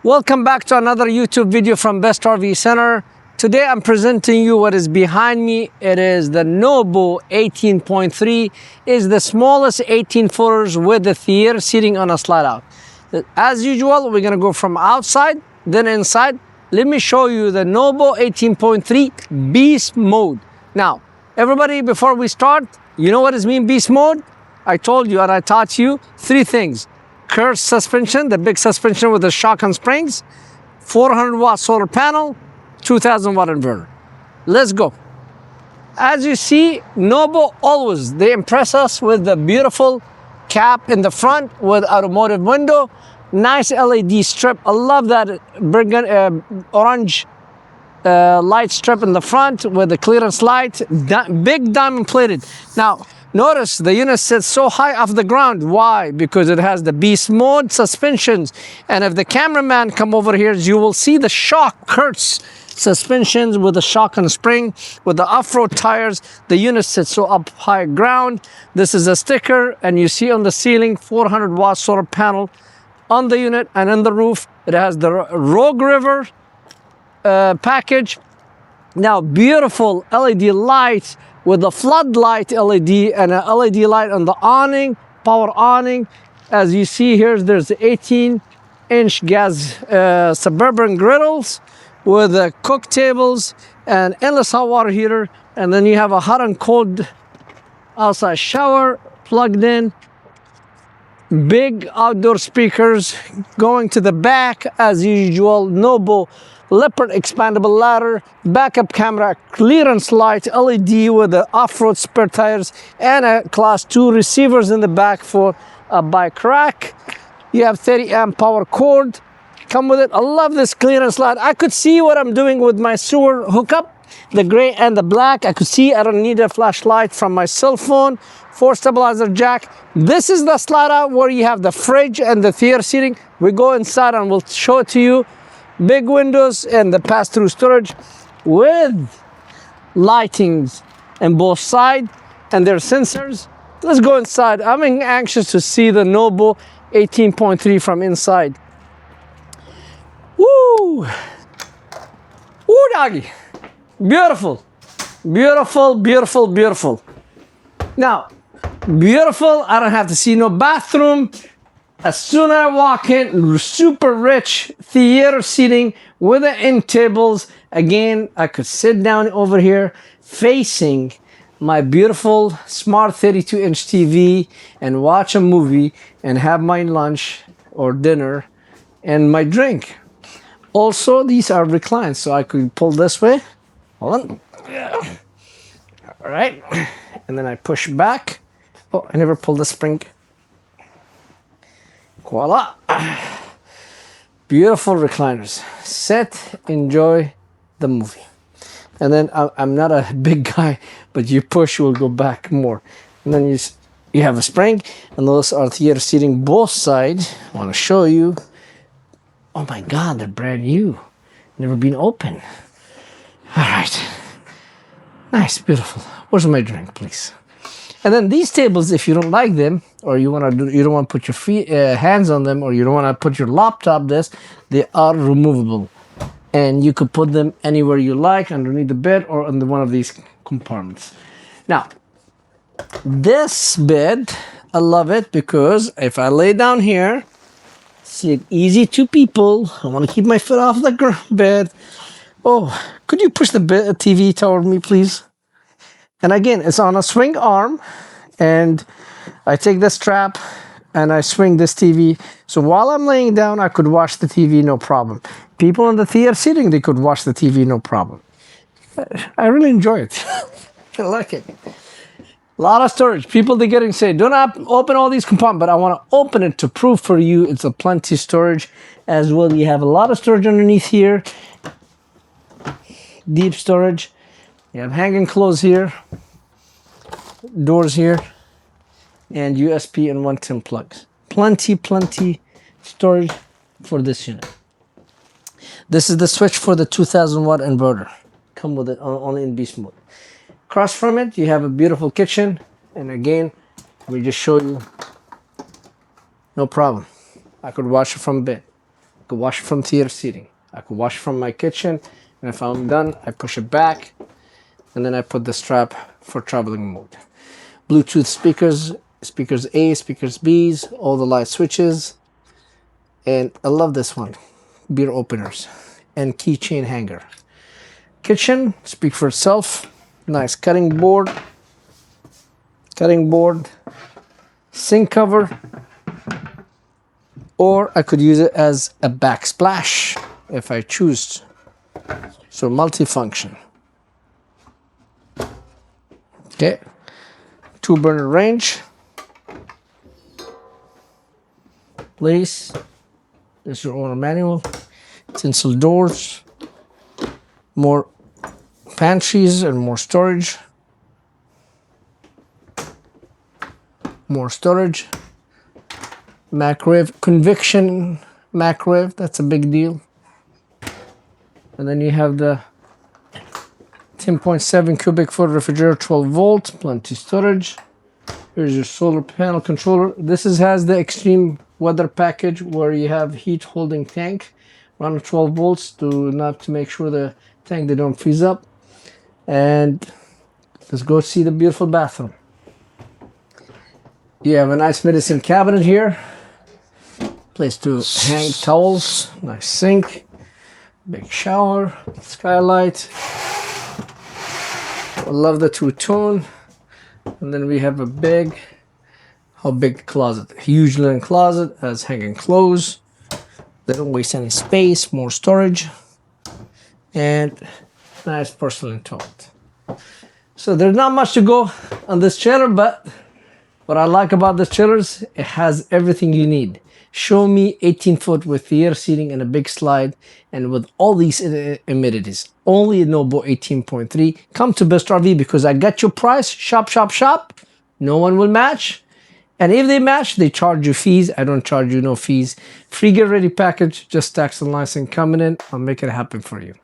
Welcome back to another YouTube video from Best RV Center. Today I'm presenting you what is behind me. It is the Nobu 18.3. Is the smallest 18 footers with the theater seating on a slide out. As usual, we're gonna go from outside, then inside. Let me show you the Nobu 18.3 Beast Mode. Now, everybody, before we start, you know what does mean Beast Mode? I told you and I taught you three things. Curved suspension, the big suspension with the shock and springs, 400 watt solar panel, 2000 watt inverter. Let's go. As you see, Nobu always, they impress us with the beautiful cap in the front with automotive window, nice LED strip. I love that orange light strip in the front with the clearance light, big diamond plated. Now, notice the unit sits so high off the ground. Why? Because it has the Beast Mode suspensions. And if the cameraman come over here, you will see the shock Kurtz suspensions with the shock and spring, with the off-road tires. The unit sits so up high ground. This is a sticker, and you see on the ceiling 400 watt solar panel on the unit, and in the roof it has the Rogue River package. Now, beautiful LED lights with the floodlight LED and an LED light on the awning, power awning. As you see here, there's the 18-inch gas Suburban griddles with the cook tables and endless hot water heater. And then you have a hot and cold outside shower plugged in. Big outdoor speakers going to the back as usual. Nobu Leopard expandable ladder, backup camera, clearance light, LED with the off-road spare tires, and a class 2 receivers in the back for a bike rack. You have 30 amp power cord come with it. I love this clearance light. I could see what I'm doing with my sewer hookup, the gray and the black. I could see I don't need a flashlight from my cell phone. 4 stabilizer jack. This is the slide out where you have the fridge and the theater seating. We go inside and we'll show it to you. Big windows and the pass-through storage with lightings on both sides and their sensors. Let's go inside. I'm anxious to see the Nobu 18.3 from inside. Woo! Woo, doggy! Beautiful, beautiful, beautiful, beautiful. Now, beautiful. I don't have to see no bathroom. As soon as I walk in, super rich theater seating with the end tables. Again, I could sit down over here facing my beautiful smart 32-inch TV and watch a movie and have my lunch or dinner and my drink. Also, these are reclined, so I could pull this way. Hold on. Yeah. All right. And then I push back. Oh, I never pulled the spring. Voila. Beautiful recliners. Sit, enjoy the movie. And then I'm not a big guy, but you push, will go back more. And then you have a spring, and those are theater seating both sides. I want to show you. Oh my God, they're brand new. Never been open. All right. Nice, beautiful. Where's my drink, please? And then these tables, if you don't like them, or you don't want to put your hands on them, or you don't want to put your laptop this, they are removable, and you could put them anywhere you like, underneath the bed or under one of these compartments. Now, this bed, I love it because if I lay down here, see it easy to people. I want to keep my foot off the bed. Oh, could you push the TV toward me, please? And again, it's on a swing arm, and I take the strap and I swing this TV. So while I'm laying down, I could watch the TV, no problem. People in the theater sitting, they could watch the TV, no problem. I really enjoy it. I like it. A lot of storage. People, they're getting say, don't open all these compartments, but I want to open it to prove for you it's a plenty storage as well. You have a lot of storage underneath here. Deep storage. You have hanging clothes here, doors here, and USB and 110 plugs. Plenty storage for this unit. This is the switch for the 2000 watt inverter. Come with it only in Beast Mode. Across from it, you have a beautiful kitchen. And again, we just show you, no problem. I could watch it from bed. could wash from theater seating. I could wash from my kitchen, and if I'm done, I push it back, and then I put the strap for traveling mode. Bluetooth speakers, speakers A, speakers B's, all the light switches, and I love this one, beer openers and keychain hanger. Kitchen, speak for itself. Nice cutting board, sink cover, or I could use it as a backsplash if I choose. So multifunction. Okay, 2-burner range. Place. There's your owner manual. Tinsel doors. More pantries and more storage. More storage. Microwave, convection microwave, that's a big deal. And then you have the 10.7 cubic foot refrigerator, 12 volt, plenty storage. Here's your solar panel controller. This has the extreme weather package where you have heat holding tank around 12 volts to make sure the tank they don't freeze up. And let's go see the beautiful bathroom. You have a nice medicine cabinet here. Place to hang towels. Nice sink. Big shower. Skylight. I love the two-tone. And then we have a big closet. Huge linen closet has hanging clothes. They don't waste any space. More storage. And nice porcelain toilet. So there's not much to go on this chiller, but what I like about this chiller is it has everything you need. Show me 18 foot with theater seating and a big slide and with all these amenities. Only a Noble 18.3. Come to Best RV because I got your price. Shop, shop, shop. No one will match. And if they match, they charge you fees. I don't charge you no fees. Free get ready package. Just tax and license coming in. I'll make it happen for you.